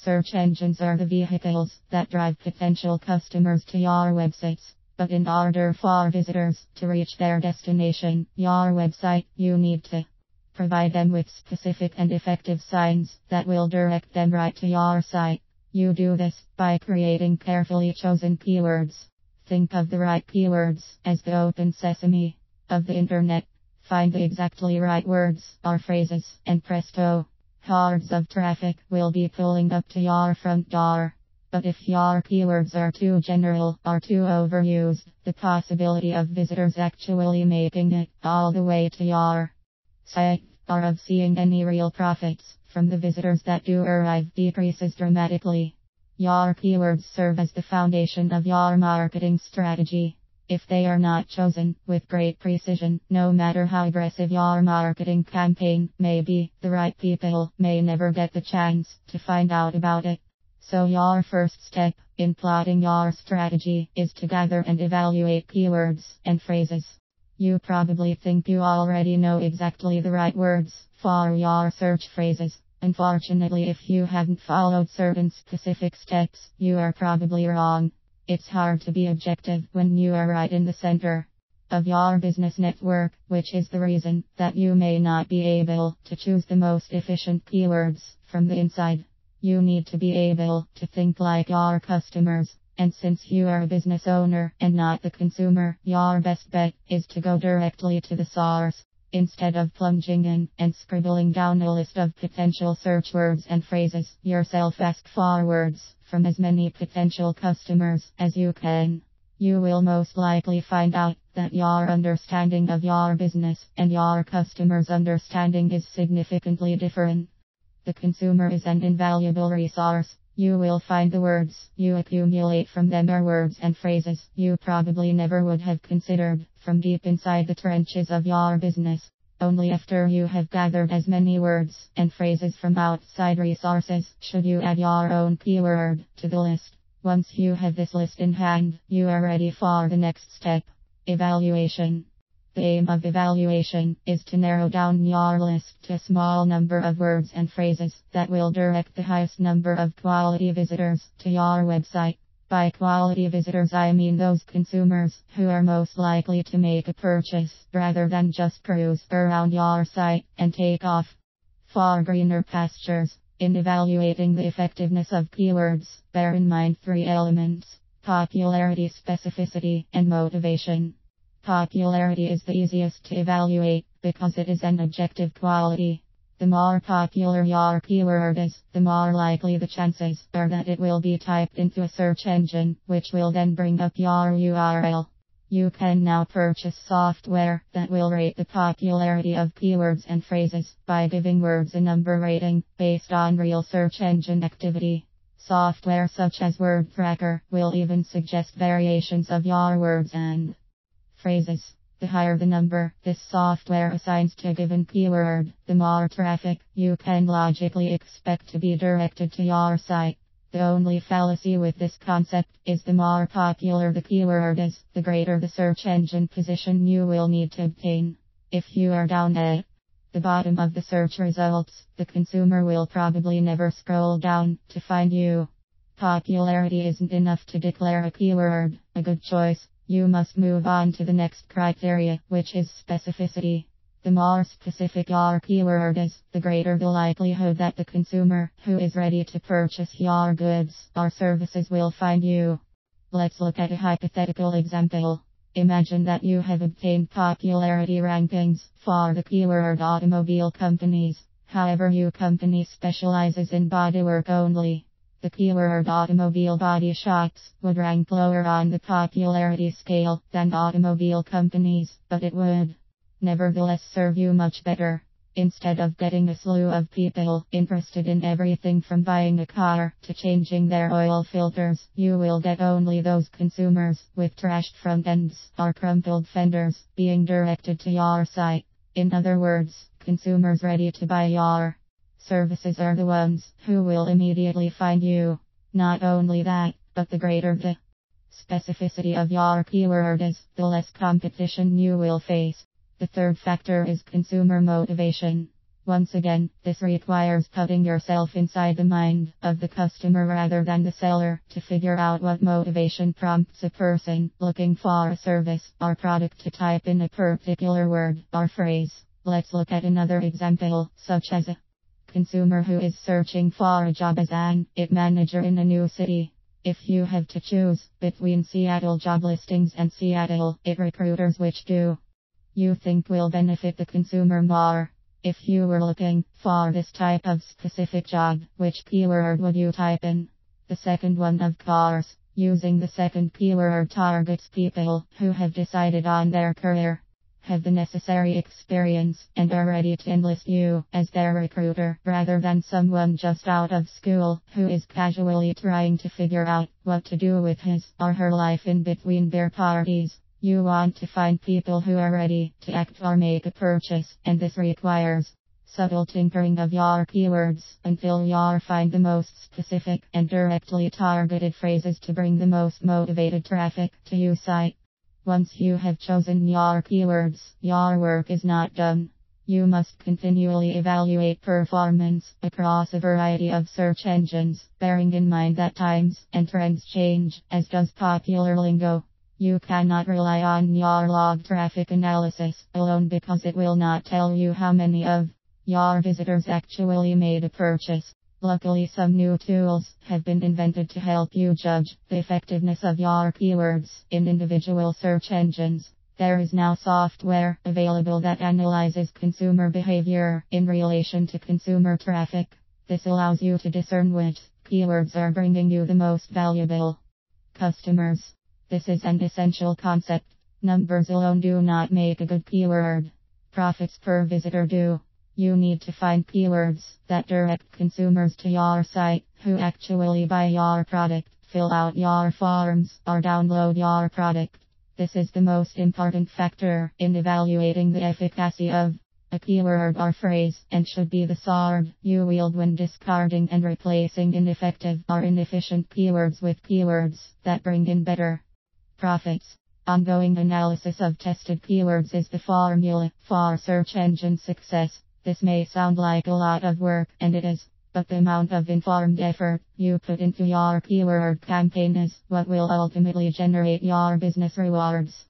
Search engines are the vehicles that drive potential customers to your websites. But in order for visitors to reach their destination, your website, you need to provide them with specific and effective signs that will direct them right to your site. You do this by creating carefully chosen keywords. Think of the right keywords as the open sesame of the internet. Find the exactly right words or phrases, and presto, hordes of traffic will be pulling up to your front door. But if your keywords are too general or too overused, the possibility of visitors actually making it all the way to your site, or of seeing any real profits from the visitors that do arrive, decreases dramatically. Your keywords serve as the foundation of your marketing strategy. If they are not chosen with great precision, no matter how aggressive your marketing campaign may be, the right people may never get the chance to find out about it. So your first step in plotting your strategy is to gather and evaluate keywords and phrases. You probably think you already know exactly the right words for your search phrases. Unfortunately, if you haven't followed certain specific steps, you are probably wrong. It's hard to be objective when you are right in the center of your business network, which is the reason that you may not be able to choose the most efficient keywords from the inside. You need to be able to think like your customers, and since you are a business owner and not the consumer, your best bet is to go directly to the source. Instead of plunging in and scribbling down a list of potential search words and phrases yourself, ask for words from as many potential customers as you can. You will most likely find out that your understanding of your business and your customers' understanding is significantly different. The consumer is an invaluable resource. You will find the words you accumulate from them are words and phrases you probably never would have considered from deep inside the trenches of your business. Only after you have gathered as many words and phrases from outside resources should you add your own keyword to the list. Once you have this list in hand, you are ready for the next step: evaluation. The aim of evaluation is to narrow down your list to a small number of words and phrases that will direct the highest number of quality visitors to your website. By quality visitors, I mean those consumers who are most likely to make a purchase rather than just cruise around your site and take off for greener pastures. In evaluating the effectiveness of keywords, bear in mind three elements: popularity, specificity, and motivation. Popularity is the easiest to evaluate because it is an objective quality. The more popular your keyword is, the more likely the chances are that it will be typed into a search engine, which will then bring up your URL. You can now purchase software that will rate the popularity of keywords and phrases by giving words a number rating based on real search engine activity. Software such as WordTracker will even suggest variations of your words and phrases. The higher the number this software assigns to a given keyword, the more traffic you can logically expect to be directed to your site. The only fallacy with this concept is the more popular the keyword is, the greater the search engine position you will need to obtain. If you are down at the bottom of the search results, the consumer will probably never scroll down to find you. Popularity isn't enough to declare a keyword a good choice. You must move on to the next criteria, which is specificity. The more specific your keyword is, the greater the likelihood that the consumer who is ready to purchase your goods or services will find you. Let's look at a hypothetical example. Imagine that you have obtained popularity rankings for the keyword automobile companies. However, your company specializes in bodywork only. The keyword automobile body shops would rank lower on the popularity scale than automobile companies, but it would nevertheless serve you much better. Instead of getting a slew of people interested in everything from buying a car to changing their oil filters, you will get only those consumers with trashed front ends or crumpled fenders being directed to your site. In other words, consumers ready to buy your services are the ones who will immediately find you. Not only that, but the greater the specificity of your keyword is, the less competition you will face. The third factor is consumer motivation. Once again, this requires putting yourself inside the mind of the customer rather than the seller to figure out what motivation prompts a person looking for a service or product to type in a particular word or phrase. Let's look at another example, such as a consumer who is searching for a job as an IT manager in a new city. If you have to choose between Seattle job listings and Seattle IT recruiters, which do you think will benefit the consumer more? If you were looking for this type of specific job, which keyword would you type in? The second one, of course. Using the second keyword targets people who have decided on their career, have the necessary experience, and are ready to enlist you as their recruiter, rather than someone just out of school who is casually trying to figure out what to do with his or her life in between their parties. You want to find people who are ready to act or make a purchase, and this requires subtle tinkering of your keywords until you find the most specific and directly targeted phrases to bring the most motivated traffic to your site. Once you have chosen your keywords, your work is not done. You must continually evaluate performance across a variety of search engines, bearing in mind that times and trends change, as does popular lingo. You cannot rely on your log traffic analysis alone because it will not tell you how many of your visitors actually made a purchase. Luckily, some new tools have been invented to help you judge the effectiveness of your keywords in individual search engines. There is now software available that analyzes consumer behavior in relation to consumer traffic. This allows you to discern which keywords are bringing you the most valuable customers. This is an essential concept. Numbers alone do not make a good keyword. Profits per visitor do. You need to find keywords that direct consumers to your site who actually buy your product, fill out your forms, or download your product. This is the most important factor in evaluating the efficacy of a keyword or phrase, and should be the sword you wield when discarding and replacing ineffective or inefficient keywords with keywords that bring in better profits. Ongoing analysis of tested keywords is the formula for search engine success. This may sound like a lot of work, and it is, but the amount of informed effort you put into your keyword campaign is what will ultimately generate your business rewards.